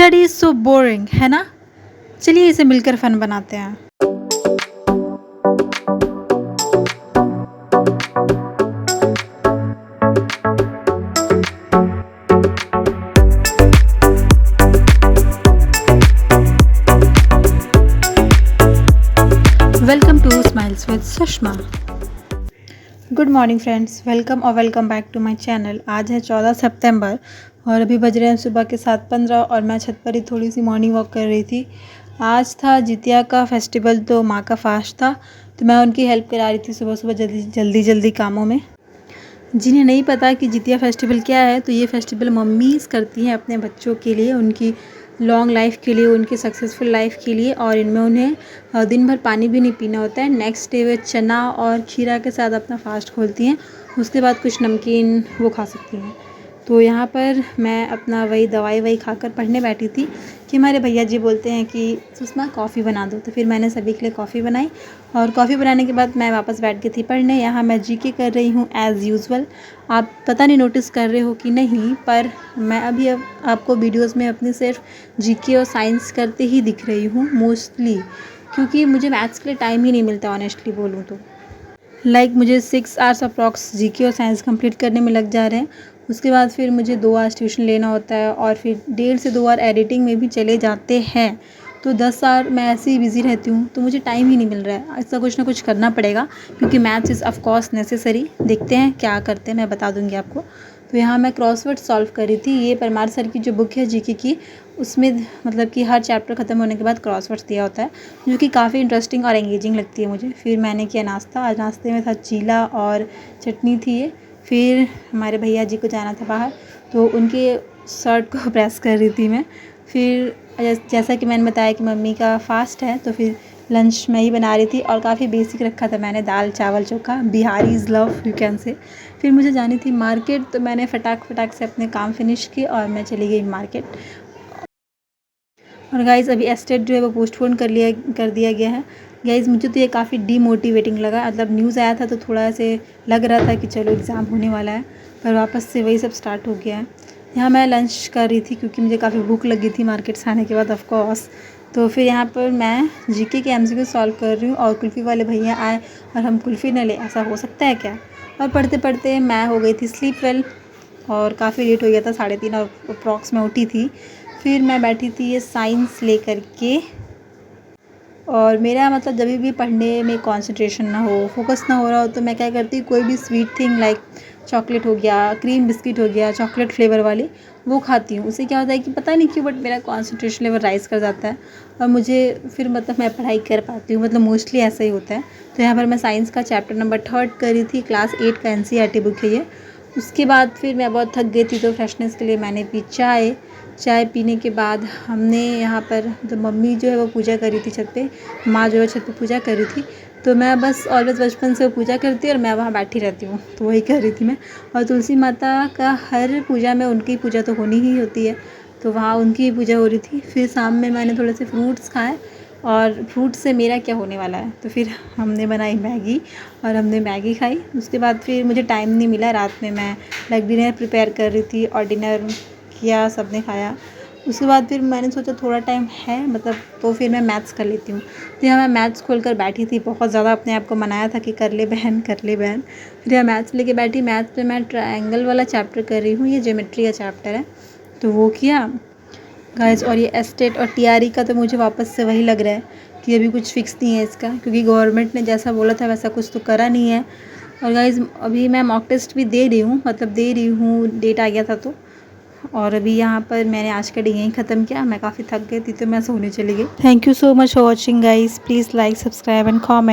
Study is so boring, है ना? चलिए इसे मिलकर फ़न बनाते हैं। Welcome to smiles with Sushma. Good morning friends, welcome back to my channel. आज है 14 सितंबर और अभी बज रहे हैं सुबह के 7:15 और मैं छत पर ही थोड़ी सी मॉर्निंग वॉक कर रही थी। आज था जितिया का फेस्टिवल, तो माँ का फास्ट था, तो मैं उनकी हेल्प करा रही थी सुबह सुबह जल्दी कामों में। जिन्हें नहीं पता कि जितिया फेस्टिवल क्या है, तो ये फेस्टिवल मम्मीज़ करती हैं अपने बच्चों के लिए, उनकी लॉन्ग लाइफ के लिए, उनकी सक्सेसफुल लाइफ के लिए। और इनमें उन्हें दिन भर पानी भी नहीं पीना होता है। नेक्स्ट डे वे चना और खीरा के साथ अपना फास्ट खोलती हैं। उसके बाद कुछ नमकीन वो खा सकती हैं। तो यहाँ पर मैं अपना वही दवाई खाकर पढ़ने बैठी थी कि हमारे भैया जी बोलते हैं कि सुषमा कॉफ़ी बना दो। तो फिर मैंने सभी के लिए कॉफ़ी बनाई और कॉफ़ी बनाने के बाद मैं वापस बैठ गई थी पढ़ने। यहाँ मैं जीके कर रही हूँ एज़ यूजुअल। आप पता नहीं नोटिस कर रहे हो कि नहीं, पर मैं अभी आपको वीडियोज़ में अपनी सिर्फ जीके और साइंस करते ही दिख रही हूँ मोस्टली, क्योंकि मुझे मैथ्स के लिए टाइम ही नहीं मिलता ऑनेस्टली बोलूँ तो। मुझे 6 आवर्स अप्रॉक्स जीके और साइंस कंप्लीट करने में लग जा रहे हैं। उसके बाद फिर मुझे 2 आवर्स ट्यूशन लेना होता है और फिर 1.5 से 2 आवर एडिटिंग में भी चले जाते हैं। तो 10 आवर मैं ऐसे ही बिज़ी रहती हूँ, तो मुझे टाइम ही नहीं मिल रहा है। ऐसा कुछ ना कुछ करना पड़ेगा क्योंकि maths is of course necessary. देखते हैं क्या करते हैं, मैं बता दूँगी आपको। तो यहाँ मैं क्रॉसवर्ड सॉल्व कर रही थी। ये परमार सर की जो बुक है जीके की, उसमें मतलब कि हर चैप्टर ख़त्म होने के बाद क्रॉसवर्ड्स दिया होता है, जो कि काफ़ी इंटरेस्टिंग और एंगेजिंग लगती है मुझे। फिर मैंने किया नाश्ता। आज नाश्ते में था चीला और चटनी थी ये। फिर हमारे भैया जी को जाना था बाहर, तो उनके शर्ट को प्रेस कर रही थी मैं। फिर जैसा कि मैंने बताया कि मम्मी का फास्ट है, तो फिर लंच मैं ही बना रही थी और काफ़ी बेसिक रखा था मैंने, दाल चावल चोखा, बिहारीज़ लव यू कैन से। फिर मुझे जानी थी मार्केट, तो मैंने फटाक से अपने काम फिनिश किए और मैं चली गई मार्केट। और गाइज़ अभी एस्टेट जो है वो पोस्टपोन कर दिया गया है। गाइज़ मुझे तो ये काफ़ी डीमोटिवेटिंग लगा। मतलब न्यूज़ आया था तो थोड़ा ऐसे लग रहा था कि चलो एग्ज़ाम होने वाला है, पर वापस से वही सब स्टार्ट हो गया है। यहाँ मैं लंच कर रही थी क्योंकि मुझे काफ़ी भूख लगी थी मार्केट से आने के बाद ऑफ कोर्स। तो फिर यहाँ पर मैं जीके के एमसीक्यू सॉल्व कर रही हूँ और कुल्फ़ी वाले भैया आए और हम कुल्फ़ी न ले, ऐसा हो सकता है क्या? और पढ़ते पढ़ते मैं हो गई थी स्लीप वेल और काफ़ी लेट हो गया था, 3:30 और अप्रॉक्स में उठी थी। फिर मैं बैठी थी ये साइंस लेकर के, और मेरा मतलब जब भी पढ़ने में कंसंट्रेशन ना हो, फोकस ना हो रहा हो, तो मैं क्या करती हूँ, कोई भी स्वीट थिंग लाइक चॉकलेट हो गया, क्रीम बिस्किट हो गया, चॉकलेट फ्लेवर वाली, वो खाती हूँ। उससे क्या होता है कि पता नहीं क्यों बट मेरा कंसंट्रेशन लेवल राइज़ कर जाता है और मुझे फिर मतलब मैं पढ़ाई कर पाती हूँ। मतलब मोस्टली ऐसा ही होता है। तो यहाँ पर मैं साइंस का चैप्टर नंबर 3 कर रही थी। क्लास 8 का एनसीईआरटी बुक है ये। उसके बाद फिर मैं बहुत थक गई थी, तो फ्रेशनेस के लिए मैंने पी चाय पीने के बाद हमने यहाँ पर तो मम्मी जो है वो पूजा कर रही थी छत पे, माँ जो है छत पे पूजा कर रही थी। तो मैं बस ऑलवेज़ बचपन से वो पूजा करती और मैं वहाँ बैठी रहती हूँ, तो वही कर रही थी मैं। और तुलसी माता का हर पूजा में उनकी पूजा तो होनी ही होती है, तो वहाँ उनकी ही पूजा हो रही थी। फिर शाम में मैंने थोड़े से फ्रूट्स खाए, और फ्रूट से मेरा क्या होने वाला है, तो फिर हमने बनाई मैगी और हमने मैगी खाई। उसके बाद फिर मुझे टाइम नहीं मिला, रात में मैं डिनर प्रिपेयर कर रही थी और डिनर किया, सबने खाया। उसके बाद फिर मैंने सोचा थोड़ा टाइम है मतलब, तो फिर मैं मैथ्स कर लेती हूँ। तो यहाँ मैं मैथ्स खोल कर बैठी थी, बहुत ज़्यादा अपने आप को मनाया था कि कर ले बहन कर ले बहन। फिर यहाँ मैथ्स लेके बैठी। मैथ्स में मैं ट्रायंगल वाला चैप्टर कर रही हूँ, ये ज्योमेट्री का चैप्टर है, तो वो किया गाइस। और ये एस्टेट और टीआरई का तो मुझे वापस से वही लग रहा है कि अभी कुछ फिक्स नहीं है इसका, क्योंकि गवर्नमेंट ने जैसा बोला था वैसा कुछ तो करा नहीं है। और गाइस अभी मैं मॉक टेस्ट भी दे रही हूँ, मतलब दे रही हूँ, डेट आ गया था तो। और अभी यहाँ पर मैंने आज का डे यहीं ख़त्म किया। मैं काफ़ी थक गई थी तो मैं सोने चली गई। Thank you so much for watching guys. Please like, subscribe and comment.